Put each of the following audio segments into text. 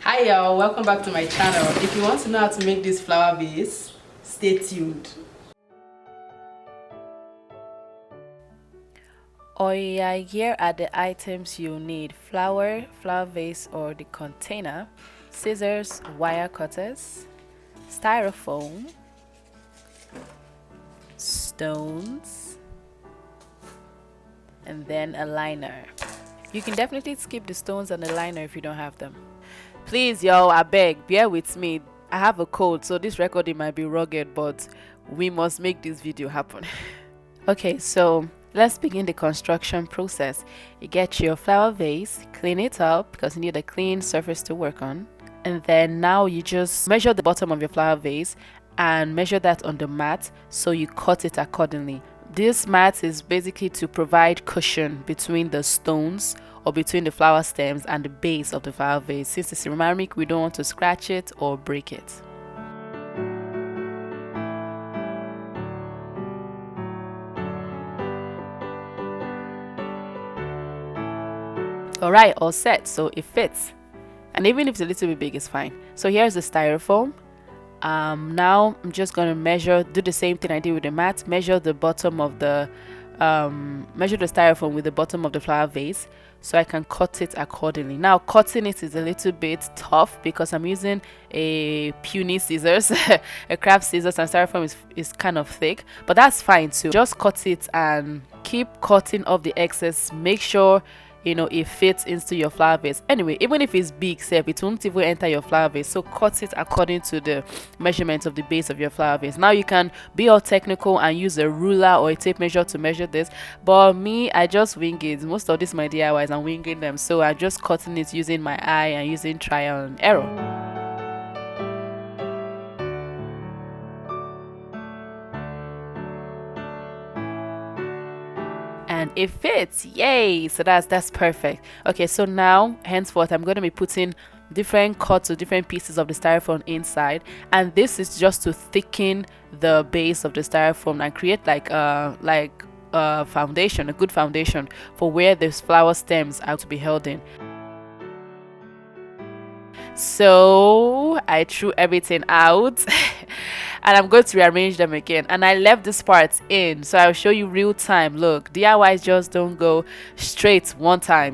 Hi y'all, welcome back to my channel. If you want to know how to make this flower vase, stay tuned. Oh yeah, here are the items you need: flower vase or the container, scissors, wire cutters, styrofoam, stones, and then a liner. You can definitely skip the stones and the liner if you don't have them. Please y'all, I beg, bear with me. I have a cold, so this recording might be rugged, but we must make this video happen. Okay, so let's begin the construction process. You get your flower vase, clean it up because you need a clean surface to work on. And then now you just measure the bottom of your flower vase and measure that on the mat, so you cut it accordingly. This mat is basically to provide cushion between the stones or between the flower stems and the base of the flower vase. Since it's ceramic, we don't want to scratch it or break it. Alright, all set, so it fits. And even if it's a little bit big, it's fine. So here's the styrofoam. Now I'm just gonna do the same thing I did with the mat. Measure the bottom of the measure the styrofoam with the bottom of the flower vase, so I can cut it accordingly. Now cutting it is a little bit tough because I'm using a puny scissors, a craft scissors, and styrofoam is kind of thick, but that's fine too. Just cut it and keep cutting off the excess. Make sure it fits into your flower vase. Anyway, even if it's big, it won't even enter your flower vase, so cut it according to the measurement of the base of your flower vase. Now you can be all technical and use a ruler or a tape measure to measure this, but me, I just wing it. Most of this my DIYs, I'm winging them, so I'm just cutting it using my eye and using trial and error. And it fits, yay! So that's perfect. Okay, so now henceforth I'm going to be putting different cuts or different pieces of the styrofoam inside, and this is just to thicken the base of the styrofoam and create like a foundation, a good foundation for where these flower stems are to be held in. So I threw everything out and I'm going to rearrange them again, and I left this part in, so I'll show you real time. Look, DIYs just don't go straight one time,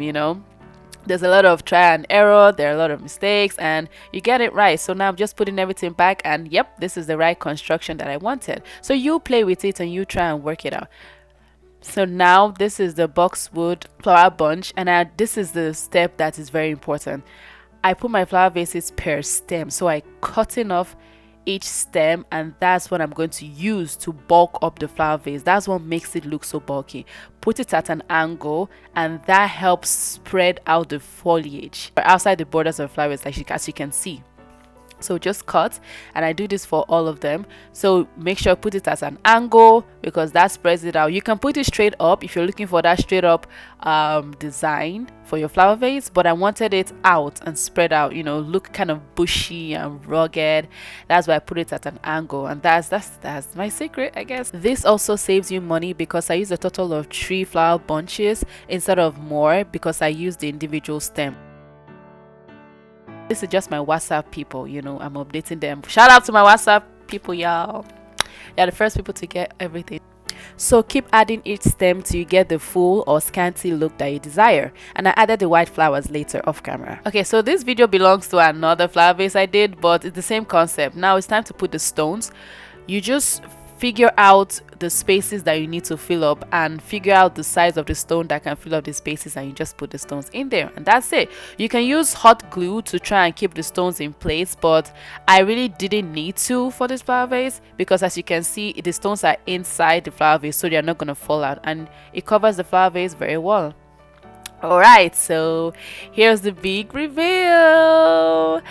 there's a lot of try and error, there are a lot of mistakes, and you get it right. So now I'm just putting everything back, and yep, this is the right construction that I wanted. So you play with it and you try and work it out. So now this is the boxwood flower bunch, and this is the step that is very important. I put my flower vases per stem, so I cutting off each stem, and that's what I'm going to use to bulk up the flower vase. That's what makes it look so bulky. Put it at an angle, and that helps spread out the foliage outside the borders of flowers, as you can see. So just cut, and I do this for all of them. So make sure put it at an angle because that spreads it out. You can put it straight up if you're looking for that straight up design for your flower vase, but I wanted it out and spread out, look kind of bushy and rugged. That's why I put it at an angle, and that's my secret, I guess. This also saves you money because I use a total of 3 flower bunches instead of more because I use the individual stem. This is just my WhatsApp people, I'm updating them. Shout out to my WhatsApp people, y'all. You're the first people to get everything. So keep adding each stem till you get the full or scanty look that you desire. And I added the white flowers later off camera. Okay, so this video belongs to another flower vase I did, but it's the same concept. Now it's time to put the stones. You just figure out the spaces that you need to fill up and figure out the size of the stone that can fill up the spaces, and you just put the stones in there, and that's it. You can use hot glue to try and keep the stones in place, but I really didn't need to for this flower vase because, as you can see, the stones are inside the flower vase, so they're not going to fall out, and it covers the flower vase very well. Alright, so here's the big reveal.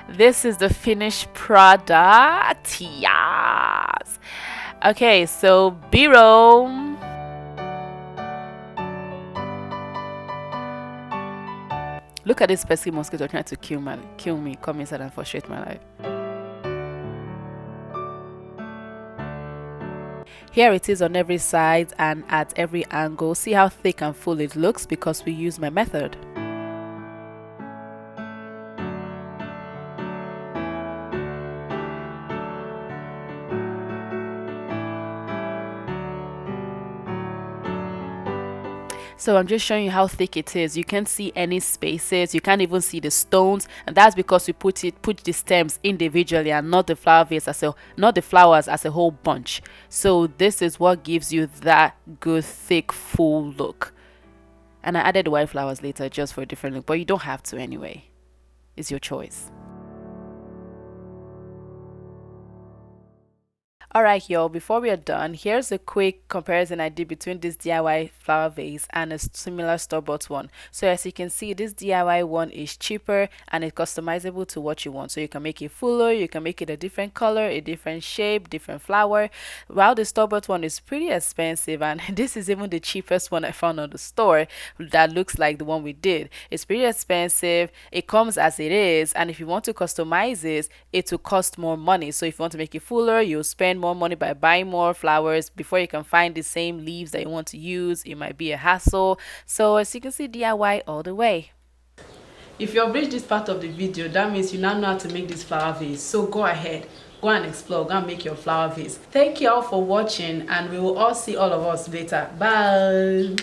This is the finished product. Yes. Okay, so B-roll. Look at this pesky mosquito trying to kill me, come inside and frustrate my life. Here it is on every side and at every angle. See how thick and full it looks because we use my method. So I'm just showing you how thick it is. You can't see any spaces, you can't even see the stones, and that's because we put the stems individually and not the flower vase not the flowers as a whole bunch. So this is what gives you that good thick full look. And I added white flowers later just for a different look, but you don't have to anyway. It's your choice. Alright y'all, before we are done, here's a quick comparison I did between this DIY flower vase and a similar store-bought one. So as you can see, this DIY one is cheaper and it's customizable to what you want. So you can make it fuller, you can make it a different color, a different shape, different flower. While the store-bought one is pretty expensive, and this is even the cheapest one I found on the store that looks like the one we did. It's pretty expensive, it comes as it is, and if you want to customize it will cost more money. So if you want to make it fuller, you'll spend more money by buying more flowers before you can find the same leaves that you want to use. It might be a hassle. So as you can see, DIY all the way. If you have reached this part of the video, that means you now know how to make this flower vase. So go ahead, go and explore, go and make your flower vase. Thank you all for watching, and we will all see all of us later. Bye.